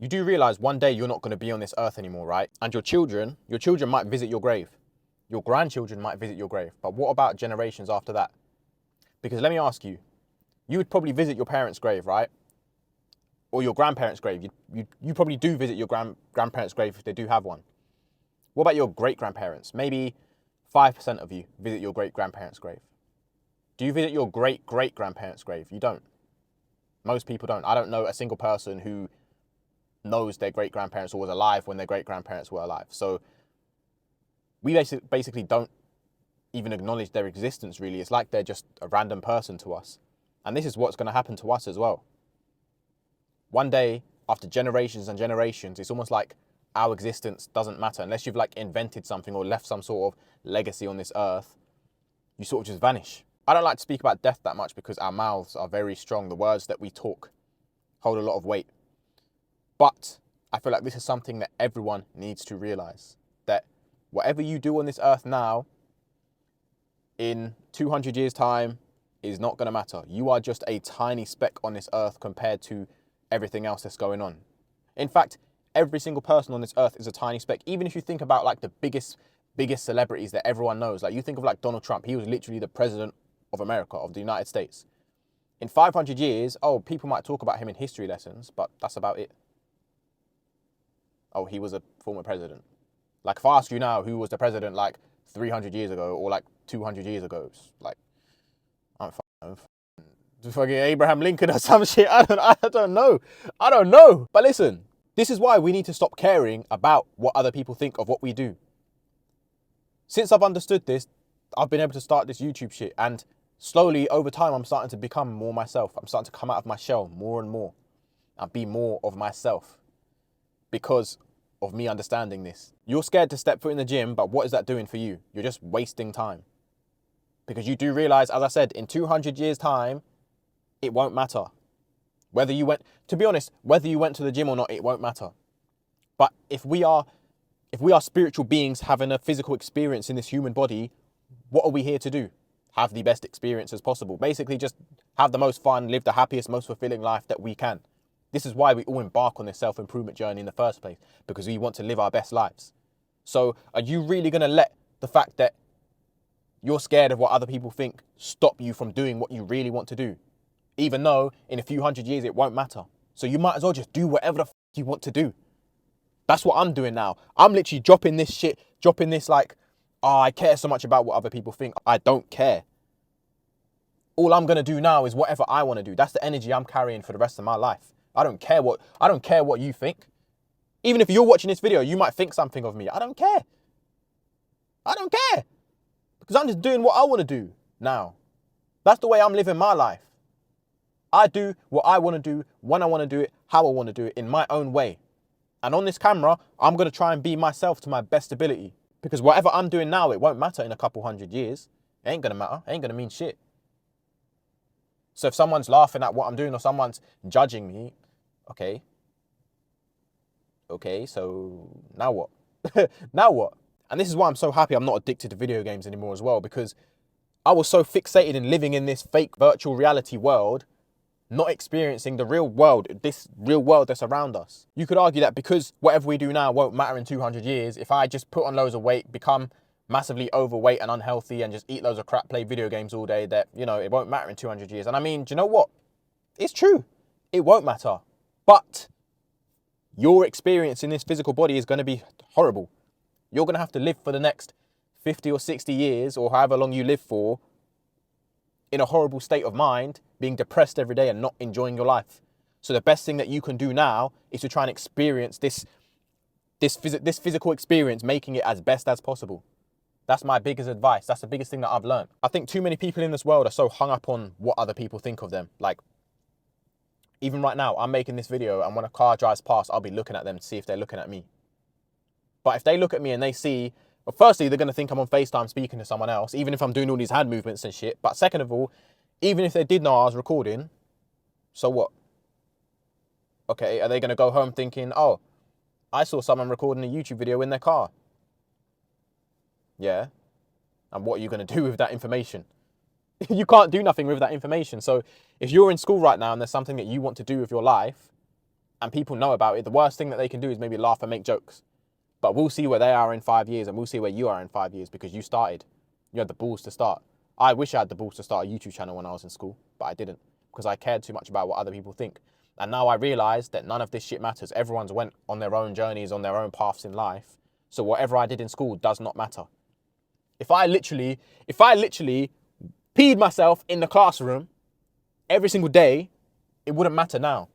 You do realize one day you're not going to be on this earth anymore, right? And your children might visit your grave. Your grandchildren might visit your grave. But what about generations after that? Because let me ask you, you would probably visit your parents' grave, right? Or your grandparents' grave. You probably do visit your grandparents' grave if they do have one. What about your great-grandparents? Maybe 5% of you visit your great-grandparents' grave. Do you visit your great-great-grandparents' grave? You don't. Most people don't. I don't know a single person who knows their great-grandparents or was alive when their great-grandparents were alive. So we basically don't even acknowledge their existence, really. It's like they're just a random person to us. And this is what's going to happen to us as well. One day, after generations and generations, it's almost like our existence doesn't matter. Unless you've like invented something or left some sort of legacy on this earth, you sort of just vanish. I don't like to speak about death that much because our mouths are very strong. The words that we talk hold a lot of weight. But I feel like this is something that everyone needs to realize, that whatever you do on this earth now, in 200 years' time, is not going to matter. You are just a tiny speck on this earth compared to everything else that's going on. In fact, every single person on this earth is a tiny speck. Even if you think about like the biggest celebrities that everyone knows, like you think of like Donald Trump, he was literally the president of America, of the United States. In 500 years, oh, people might talk about him in history lessons, but that's about it. Oh, he was a former president. Like if I ask you now who was the president like 300 years ago or like 200 years ago, it's like, I don't fucking Abraham Lincoln or some shit. I don't know. I don't know. But listen, this is why we need to stop caring about what other people think of what we do. Since I've understood this, I've been able to start this YouTube shit, and slowly over time, I'm starting to become more myself. I'm starting to come out of my shell more and more and be more of myself because of me understanding this. You're scared to step foot in the gym, but what is that doing for you? You're just wasting time. Because you do realize, as I said, in 200 years' time, it won't matter. Whether you went to the gym or not, it won't matter. But if we are spiritual beings having a physical experience in this human body, what are we here to do? Have the best experience as possible. Basically, just have the most fun, live the happiest, most fulfilling life that we can. This is why we all embark on this self-improvement journey in the first place, because we want to live our best lives. So are you really going to let the fact that you're scared of what other people think stop you from doing what you really want to do? Even though in a few hundred years it won't matter. So you might as well just do whatever the you want to do. That's what I'm doing now. I'm literally dropping this like, oh, I care so much about what other people think. I don't care. All I'm going to do now is whatever I want to do. That's the energy I'm carrying for the rest of my life. I don't care what you think. Even if you're watching this video, you might think something of me. I don't care. I don't care. Because I'm just doing what I want to do now. That's the way I'm living my life. I do what I want to do, when I want to do it, how I want to do it, in my own way. And on this camera, I'm going to try and be myself to my best ability. Because whatever I'm doing now, it won't matter in a couple hundred years. It ain't going to matter. It ain't going to mean shit. So if someone's laughing at what I'm doing or someone's judging me, okay, so now what? Now what? And this is why I'm so happy I'm not addicted to video games anymore as well, because I was so fixated in living in this fake virtual reality world, not experiencing the real world, this real world that's around us. You could argue that because whatever we do now won't matter in 200 years, if I just put on loads of weight, become massively overweight and unhealthy and just eat loads of crap, play video games all day, that, you know, it won't matter in 200 years. And I mean, do you know what? It's true. It won't matter. But your experience in this physical body is going to be horrible. You're going to have to live for the next 50 or 60 years or however long you live for in a horrible state of mind, being depressed every day and not enjoying your life. So the best thing that you can do now is to try and experience this physical experience, making it as best as possible. That's my biggest advice. That's the biggest thing that I've learned. I think too many people in this world are so hung up on what other people think of them. Like, even right now, I'm making this video, and when a car drives past, I'll be looking at them to see if they're looking at me. But if they look at me and they see, well, firstly, they're going to think I'm on FaceTime speaking to someone else, even if I'm doing all these hand movements and shit. But second of all, even if they did know I was recording, so what? Okay, are they going to go home thinking, oh, I saw someone recording a YouTube video in their car? Yeah. And what are you going to do with that information? You can't do nothing with that information. So if you're in school right now and there's something that you want to do with your life and people know about it, the worst thing that they can do is maybe laugh and make jokes. But we'll see where they are in 5 years, and we'll see where you are in 5 years, because you started. You had the balls to start. I wish I had the balls to start a YouTube channel when I was in school, but I didn't, because I cared too much about what other people think. And now I realise that none of this shit matters. Everyone's went on their own journeys, on their own paths in life. So whatever I did in school does not matter. If I literally peed myself in the classroom every single day, it wouldn't matter now.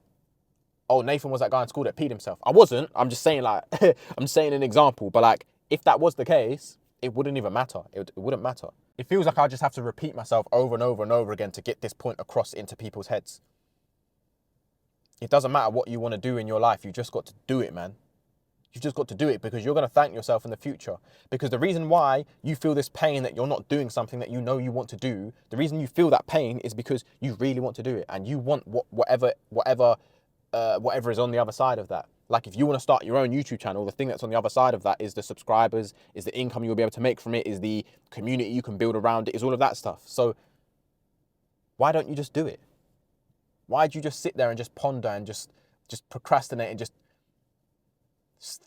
Oh, Nathan was that guy in school that peed himself. I wasn't. I'm just saying, like, I'm saying an example. But like, if that was the case, it wouldn't even matter. It wouldn't matter. It feels like I just have to repeat myself over and over and over again to get this point across into people's heads. It doesn't matter what you want to do in your life. You just got to do it, man. You've just got to do it, because you're going to thank yourself in the future. Because the reason why you feel this pain that you're not doing something that you know you want to do, the reason you feel that pain is because you really want to do it, and you want whatever is on the other side of that. Like, if you want to start your own YouTube channel, the thing that's on the other side of that is the subscribers, is the income you'll be able to make from it, is the community you can build around it, is all of that stuff. So why don't you just do it? Why do you just sit there and just ponder and just procrastinate and just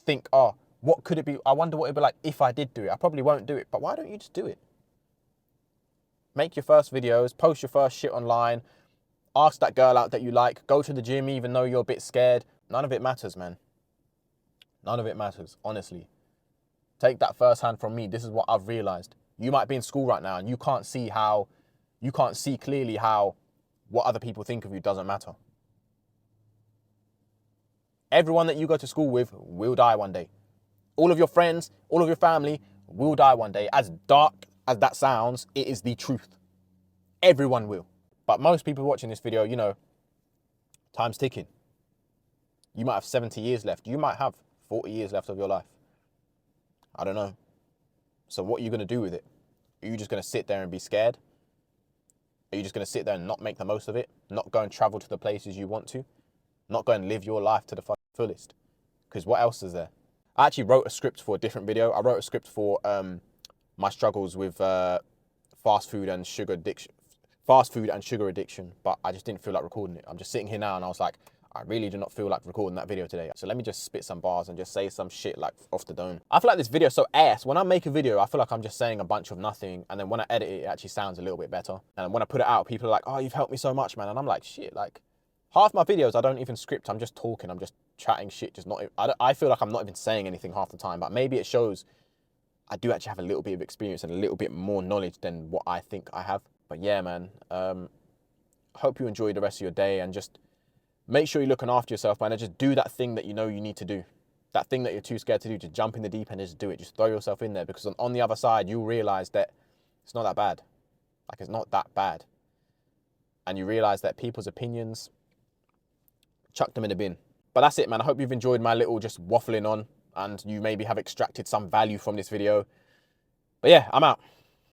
think, oh, what could it be? I wonder what it'd be like if I did do it. I probably won't do it, but why don't you just do it? Make your first videos, post your first shit online, ask that girl out that you like, go to the gym even though you're a bit scared. None of it matters, man. None of it matters, honestly. Take that firsthand from me. This is what I've realized. You might be in school right now and you can't see clearly how what other people think of you doesn't matter. Everyone that you go to school with will die one day. All of your friends, all of your family will die one day. As dark as that sounds, it is the truth. Everyone will. But most people watching this video, you know, time's ticking. You might have 70 years left. You might have 40 years left of your life. I don't know. So what are you going to do with it? Are you just going to sit there and be scared? Are you just going to sit there and not make the most of it? Not go and travel to the places you want to? Not go and live your life to the fullest? Because what else is there? I actually wrote a script for a different video. I wrote a script for my struggles with fast food and sugar addiction, but I just didn't feel like recording it. I'm just sitting here now and I was like, I really do not feel like recording that video today. So let me just spit some bars and just say some shit like off the dome. I feel like this video is so ass. When I make a video, I feel like I'm just saying a bunch of nothing. And then when I edit it, it actually sounds a little bit better. And when I put it out, people are like, oh, you've helped me so much, man. And I'm like, shit, like half my videos, I don't even script. I'm just talking. I'm just chatting shit. I feel like I'm not even saying anything half the time, but maybe it shows I do actually have a little bit of experience and a little bit more knowledge than what I think I have. But yeah, man, hope you enjoy the rest of your day, and just make sure you're looking after yourself, man, and just do that thing that you know you need to do. That thing that you're too scared to do, just jump in the deep end and just do it. Just throw yourself in there, because on the other side, you'll realize that it's not that bad. Like, it's not that bad. And you realize that people's opinions, chuck them in the bin. But that's it, man. I hope you've enjoyed my little just waffling on, and you maybe have extracted some value from this video. But yeah, I'm out.